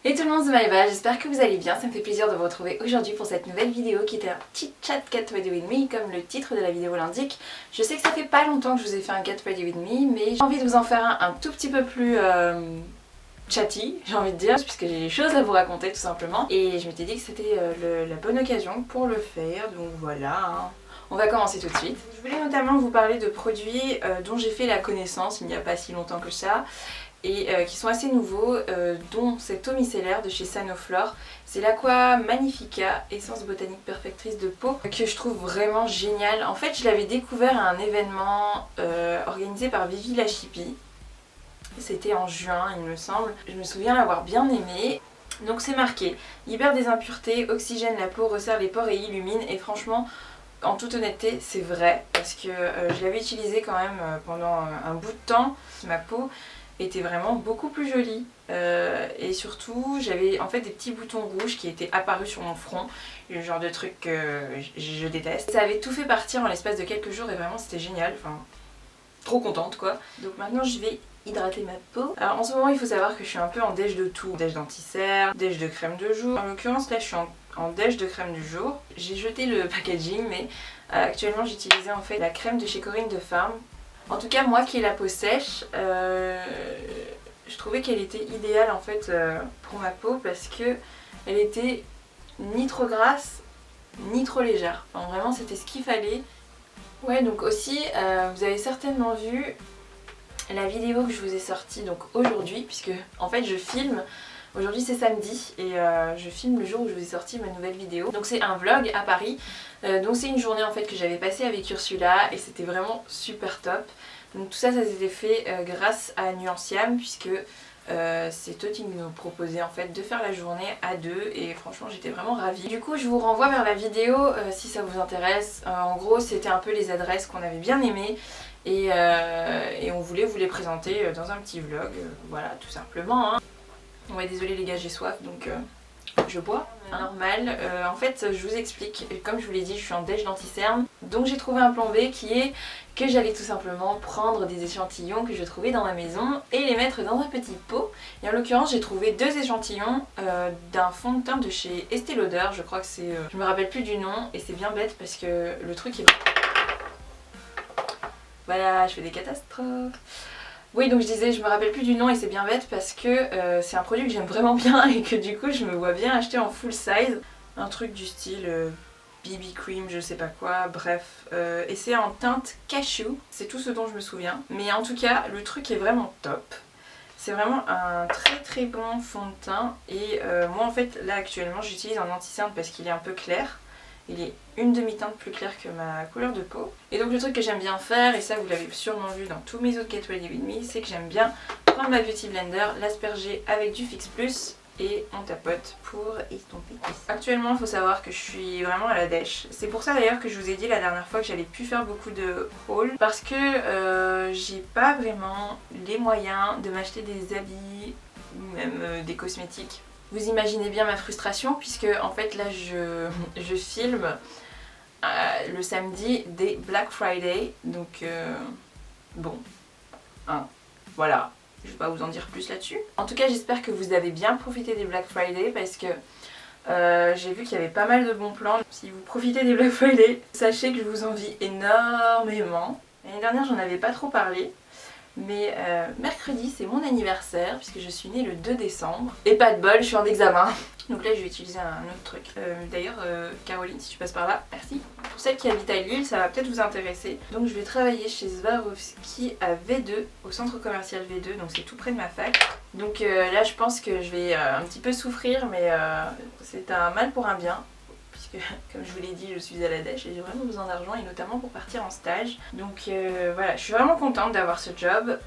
Et tout le monde, c'est Maëva, j'espère que vous allez bien, ça me fait plaisir de vous retrouver aujourd'hui pour cette nouvelle vidéo qui était un petit chat Get Ready With Me comme le titre de la vidéo l'indique. Je sais que ça fait pas longtemps que je vous ai fait un Get Ready With Me, mais j'ai envie de vous en faire un tout petit peu plus chatty, j'ai envie de dire, puisque j'ai des choses à vous raconter tout simplement. Et je m'étais dit que c'était la bonne occasion pour le faire, donc voilà. On va commencer tout de suite. Je voulais notamment vous parler de produits dont j'ai fait la connaissance il n'y a pas si longtemps que ça. Et qui sont assez nouveaux, dont cet eau micellaire de chez Sanoflore. C'est l'Aqua Magnifica, essence botanique perfectrice de peau, que je trouve vraiment génial. En fait, je l'avais découvert à un événement organisé par Vivi la Chippie. C'était en juin, il me semble. Je me souviens l'avoir bien aimé. Donc c'est marqué, libère des impuretés, oxygène la peau, resserre les pores et illumine. Et franchement, en toute honnêteté, c'est vrai, parce que je l'avais utilisé quand même pendant un bout de temps. Ma peau était vraiment beaucoup plus jolie et surtout j'avais en fait des petits boutons rouges qui étaient apparus sur mon front, le genre de truc que je déteste. Ça avait tout fait partir en l'espace de quelques jours et vraiment c'était génial, enfin trop contente quoi. Donc maintenant je vais hydrater ma peau. Alors en ce moment il faut savoir que je suis un peu en déj de tout, déj d'anti-cerne, déj de crème de jour. En l'occurrence là je suis en déj de crème du jour. J'ai jeté le packaging mais actuellement j'utilisais en fait la crème de chez Corinne de Farm. En tout cas moi qui ai la peau sèche, je trouvais qu'elle était idéale en fait pour ma peau parce que elle était ni trop grasse ni trop légère. Enfin vraiment c'était ce qu'il fallait. Ouais donc aussi vous avez certainement vu la vidéo que je vous ai sortie donc aujourd'hui puisque en fait je filme. Aujourd'hui c'est samedi et je filme le jour où je vous ai sorti ma nouvelle vidéo. Donc c'est un vlog à Paris. Donc c'est une journée en fait que j'avais passée avec Ursula et c'était vraiment super top. Donc tout ça s'était fait grâce à Nuanciam puisque c'est eux qui nous ont proposé en fait de faire la journée à deux et franchement j'étais vraiment ravie. Du coup je vous renvoie vers la vidéo si ça vous intéresse. En gros c'était un peu les adresses qu'on avait bien aimées et on voulait vous les présenter dans un petit vlog. Voilà tout simplement. Hein. Ouais désolé les gars j'ai soif donc je bois, normal. En fait je vous explique, comme je vous l'ai dit je suis en déj d'anti-cerne. Donc j'ai trouvé un plan B qui est que j'allais tout simplement prendre des échantillons que je trouvais dans ma maison et les mettre dans un petit pot. Et en l'occurrence j'ai trouvé deux échantillons d'un fond de teint de chez Estée Lauder, je crois que c'est... je me rappelle plus du nom et c'est bien bête parce que le truc est... Voilà, je fais des catastrophes. Oui donc je disais je me rappelle plus du nom et c'est bien bête parce que c'est un produit que j'aime vraiment bien et que du coup je me vois bien acheter en full size. Un truc du style BB cream je sais pas quoi, bref. Et c'est en teinte cashew, c'est tout ce dont je me souviens. Mais en tout cas le truc est vraiment top. C'est vraiment un très bon fond de teint et moi en fait là actuellement j'utilise un anti-cerne parce qu'il est un peu clair. Il est une demi-teinte plus claire que ma couleur de peau. Et donc le truc que j'aime bien faire, et ça vous l'avez sûrement vu dans tous mes autres Get Ready With Me, c'est que j'aime bien prendre ma Beauty Blender, l'asperger avec du Fix Plus et on tapote pour estomper tout ça. Actuellement il faut savoir que je suis vraiment à la dèche. C'est pour ça d'ailleurs que je vous ai dit la dernière fois que j'allais plus faire beaucoup de hauls. Parce que j'ai pas vraiment les moyens de m'acheter des habits ou même des cosmétiques. Vous imaginez bien ma frustration puisque en fait là je filme le samedi des Black Friday donc bon hein, voilà, je vais pas vous en dire plus là-dessus. En tout cas j'espère que vous avez bien profité des Black Friday parce que j'ai vu qu'il y avait pas mal de bons plans. Si vous profitez des Black Friday, sachez que je vous envie énormément. L'année dernière j'en avais pas trop parlé. Mais mercredi c'est mon anniversaire puisque je suis née le 2 décembre. Et pas de bol, je suis en examen. Donc là je vais utiliser un autre truc. D'ailleurs Caroline si tu passes par là, merci. Pour celles qui habitent à Lille ça va peut-être vous intéresser. Donc je vais travailler chez Swarovski à V2, au centre commercial V2, donc c'est tout près de ma fac. Donc là je pense que je vais un petit peu souffrir mais c'est un mal pour un bien. Puisque comme je vous l'ai dit je suis à la dèche et j'ai vraiment besoin d'argent et notamment pour partir en stage. Donc voilà, je suis vraiment contente d'avoir ce job,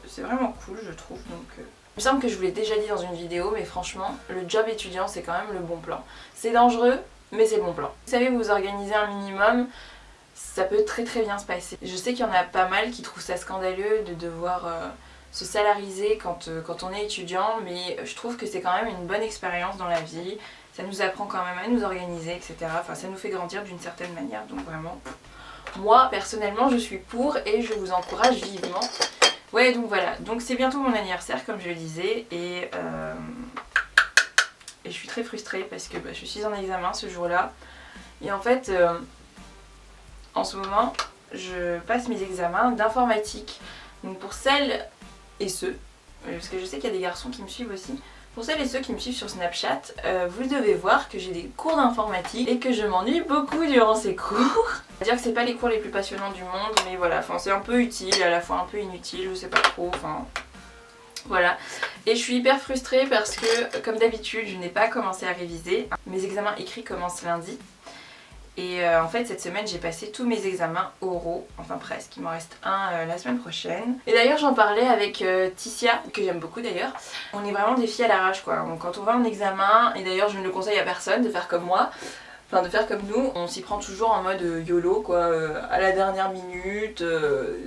c'est vraiment cool je trouve. Donc, il me semble que je vous l'ai déjà dit dans une vidéo mais franchement le job étudiant c'est quand même le bon plan. C'est dangereux mais c'est le bon plan. Vous savez vous organisez un minimum, ça peut très bien se passer. Je sais qu'il y en a pas mal qui trouvent ça scandaleux de devoir se salariser quand on est étudiant mais je trouve que c'est quand même une bonne expérience dans la vie. Ça nous apprend quand même à nous organiser, etc. Enfin, ça nous fait grandir d'une certaine manière. Donc vraiment, moi, personnellement, je suis pour et je vous encourage vivement. Ouais, donc voilà. Donc c'est bientôt mon anniversaire, comme je le disais. Et et je suis très frustrée parce que je suis en examen ce jour-là. Et en fait, en ce moment, je passe mes examens d'informatique. Donc pour celles et ceux, parce que je sais qu'il y a des garçons qui me suivent aussi, pour celles et ceux qui me suivent sur Snapchat, vous devez voir que j'ai des cours d'informatique et que je m'ennuie beaucoup durant ces cours. C'est-à-dire que c'est pas les cours les plus passionnants du monde, mais voilà, c'est un peu utile et à la fois un peu inutile, je sais pas trop, voilà. Et je suis hyper frustrée parce que, comme d'habitude, je n'ai pas commencé à réviser. Mes examens écrits commencent lundi. Et en fait cette semaine j'ai passé tous mes examens oraux, enfin presque, il m'en reste un la semaine prochaine. Et d'ailleurs j'en parlais avec Ticia, que j'aime beaucoup d'ailleurs. On est vraiment des filles à l'arrache quoi, donc, quand on va en examen, et d'ailleurs je ne le conseille à personne de faire comme moi, enfin de faire comme nous, on s'y prend toujours en mode YOLO quoi, à la dernière minute,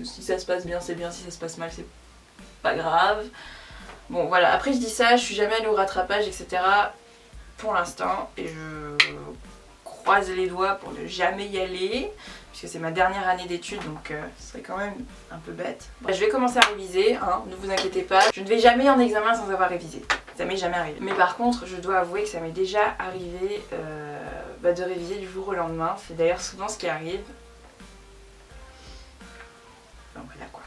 si ça se passe bien c'est bien, si ça se passe mal c'est pas grave. Bon voilà, après je dis ça, je suis jamais allée au rattrapage etc. pour l'instant, et je croise les doigts pour ne jamais y aller puisque c'est ma dernière année d'études, donc ce serait quand même un peu bête. Je vais commencer à réviser, hein, ne vous inquiétez pas, je ne vais jamais en examen sans avoir révisé, ça m'est jamais arrivé. Mais par contre je dois avouer que ça m'est déjà arrivé de réviser du jour au lendemain, c'est d'ailleurs souvent ce qui arrive. Donc voilà quoi.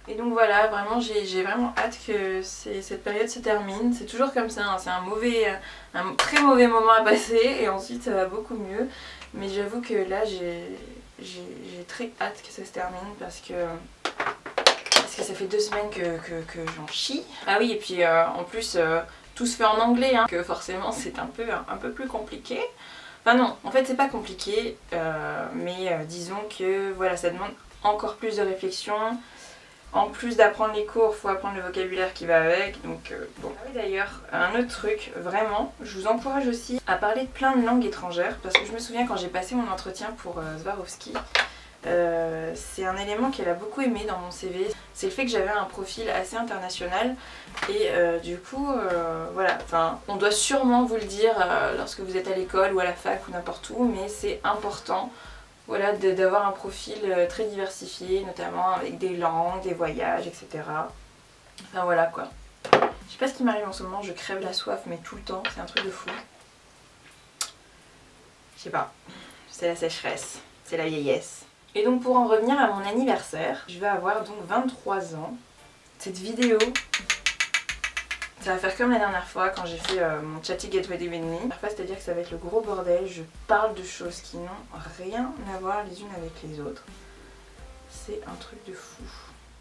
Et donc voilà, vraiment j'ai vraiment hâte que cette période se termine. C'est toujours comme ça, hein. C'est un très mauvais moment à passer et ensuite ça va beaucoup mieux. Mais j'avoue que là j'ai très hâte que ça se termine parce que ça fait 2 semaines que j'en chie. Ah oui, et puis en plus tout se fait en anglais, hein, que forcément c'est un peu plus compliqué. Enfin non, en fait c'est pas compliqué, mais disons que voilà, ça demande encore plus de réflexion. En plus d'apprendre les cours, il faut apprendre le vocabulaire qui va avec, donc bon. Ah oui, d'ailleurs, un autre truc, vraiment, je vous encourage aussi à parler de plein de langues étrangères, parce que je me souviens quand j'ai passé mon entretien pour Swarovski, c'est un élément qu'elle a beaucoup aimé dans mon CV, c'est le fait que j'avais un profil assez international, et du coup, voilà, enfin, on doit sûrement vous le dire lorsque vous êtes à l'école ou à la fac ou n'importe où, mais c'est important. Voilà, d'avoir un profil très diversifié, notamment avec des langues, des voyages, etc. Enfin voilà quoi. Je sais pas ce qui m'arrive en ce moment, je crève la soif mais tout le temps, c'est un truc de fou. Je sais pas, c'est la sécheresse, c'est la vieillesse. Et donc pour en revenir à mon anniversaire, je vais avoir donc 23 ans. Cette vidéo, ça va faire comme la dernière fois quand j'ai fait mon Chatty Get Ready With Me. C'est-à-dire que ça va être le gros bordel, je parle de choses qui n'ont rien à voir les unes avec les autres. C'est un truc de fou.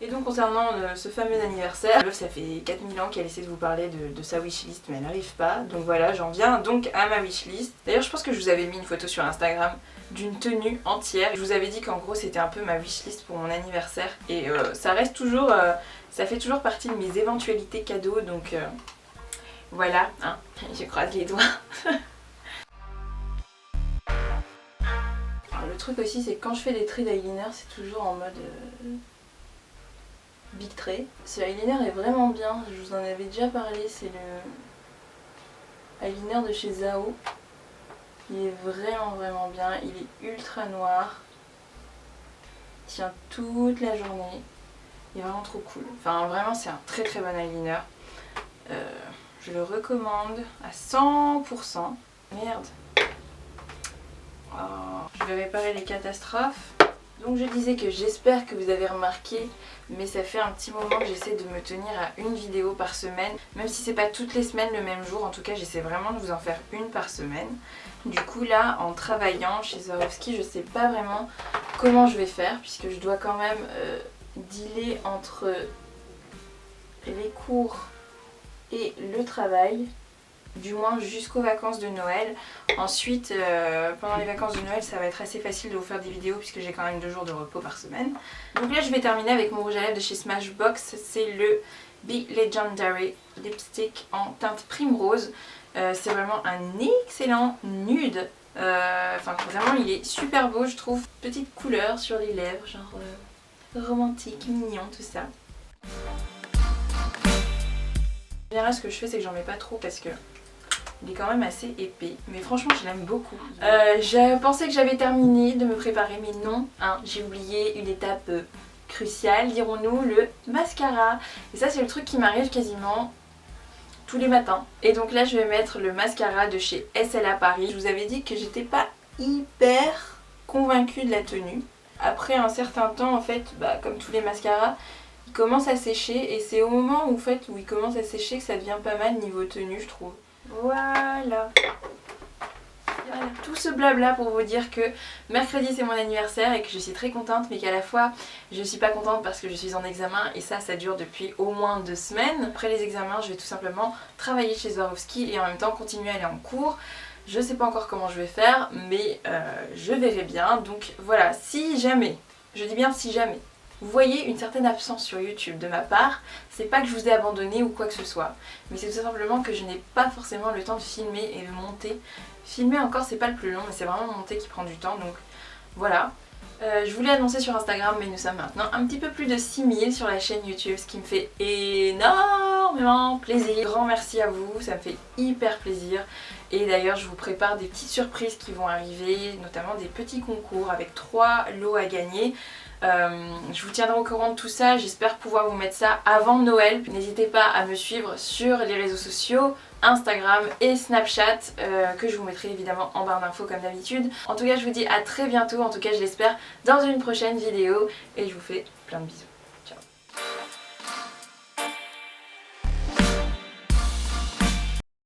Et donc concernant ce fameux anniversaire, ça fait 4000 ans qu'elle essaie de vous parler de sa wishlist mais elle n'arrive pas. Donc voilà, j'en viens donc à ma wishlist. D'ailleurs je pense que je vous avais mis une photo sur Instagram d'une tenue entière. Je vous avais dit qu'en gros c'était un peu ma wishlist pour mon anniversaire. Et ça reste toujours... ça fait toujours partie de mes éventualités cadeaux, donc voilà, hein, je croise les doigts. Alors, le truc aussi, c'est que quand je fais des traits d'eyeliner, c'est toujours en mode big trait. Ce eyeliner est vraiment bien, je vous en avais déjà parlé, c'est le eyeliner de chez Zao. Il est vraiment bien, il est ultra noir, il tient toute la journée. Il est vraiment trop cool. Enfin vraiment c'est un très bon eyeliner. Je le recommande à 100%. Merde. Oh, je vais réparer les catastrophes. Donc je disais que j'espère que vous avez remarqué, mais ça fait un petit moment que j'essaie de me tenir à une vidéo par semaine. Même si c'est pas toutes les semaines le même jour, en tout cas j'essaie vraiment de vous en faire une par semaine. Du coup là, en travaillant chez Swarovski, je sais pas vraiment comment je vais faire, puisque je dois quand même... dealer entre les cours et le travail, du moins jusqu'aux vacances de Noël. Ensuite, pendant les vacances de Noël, ça va être assez facile de vous faire des vidéos puisque j'ai quand même 2 jours de repos par semaine. Donc là, je vais terminer avec mon rouge à lèvres de chez Smashbox. C'est le Be Legendary Lipstick en teinte Primrose. C'est vraiment un excellent nude. Enfin, vraiment, il est super beau, je trouve. Petite couleur sur les lèvres, genre... romantique, mignon, tout ça. En général, ce que je fais, c'est que j'en mets pas trop parce que il est quand même assez épais. Mais franchement, je l'aime beaucoup. Je pensais que j'avais terminé de me préparer, mais non. Hein, j'ai oublié une étape cruciale, dirons-nous, le mascara. Et ça, c'est le truc qui m'arrive quasiment tous les matins. Et donc là je vais mettre le mascara de chez SLA Paris. Je vous avais dit que j'étais pas hyper convaincue de la tenue. Après un certain temps en fait, comme tous les mascaras, il commence à sécher et c'est au moment où, en fait, où il commence à sécher que ça devient pas mal niveau tenue je trouve. Voilà. Tout ce blabla pour vous dire que mercredi c'est mon anniversaire et que je suis très contente, mais qu'à la fois je suis pas contente parce que je suis en examen et ça dure depuis au moins 2 semaines. Après les examens je vais tout simplement travailler chez Swarovski et en même temps continuer à aller en cours. Je sais pas encore comment je vais faire mais je verrai bien. Donc voilà, si jamais, je dis bien si jamais, vous voyez une certaine absence sur YouTube de ma part, c'est pas que je vous ai abandonné ou quoi que ce soit, mais c'est tout simplement que je n'ai pas forcément le temps de filmer et de monter. Filmer encore c'est pas le plus long, mais c'est vraiment monter qui prend du temps, donc voilà. Je voulais annoncer sur Instagram, mais nous sommes maintenant un petit peu plus de 6000 sur la chaîne YouTube, ce qui me fait énormément plaisir. Grand merci à vous, ça me fait hyper plaisir. Et d'ailleurs je vous prépare des petites surprises qui vont arriver, notamment des petits concours avec 3 lots à gagner. Je vous tiendrai au courant de tout ça, j'espère pouvoir vous mettre ça avant Noël. N'hésitez pas à me suivre sur les réseaux sociaux, Instagram et Snapchat, que je vous mettrai évidemment en barre d'infos comme d'habitude. En tout cas je vous dis à très bientôt, en tout cas je l'espère, dans une prochaine vidéo et je vous fais plein de bisous.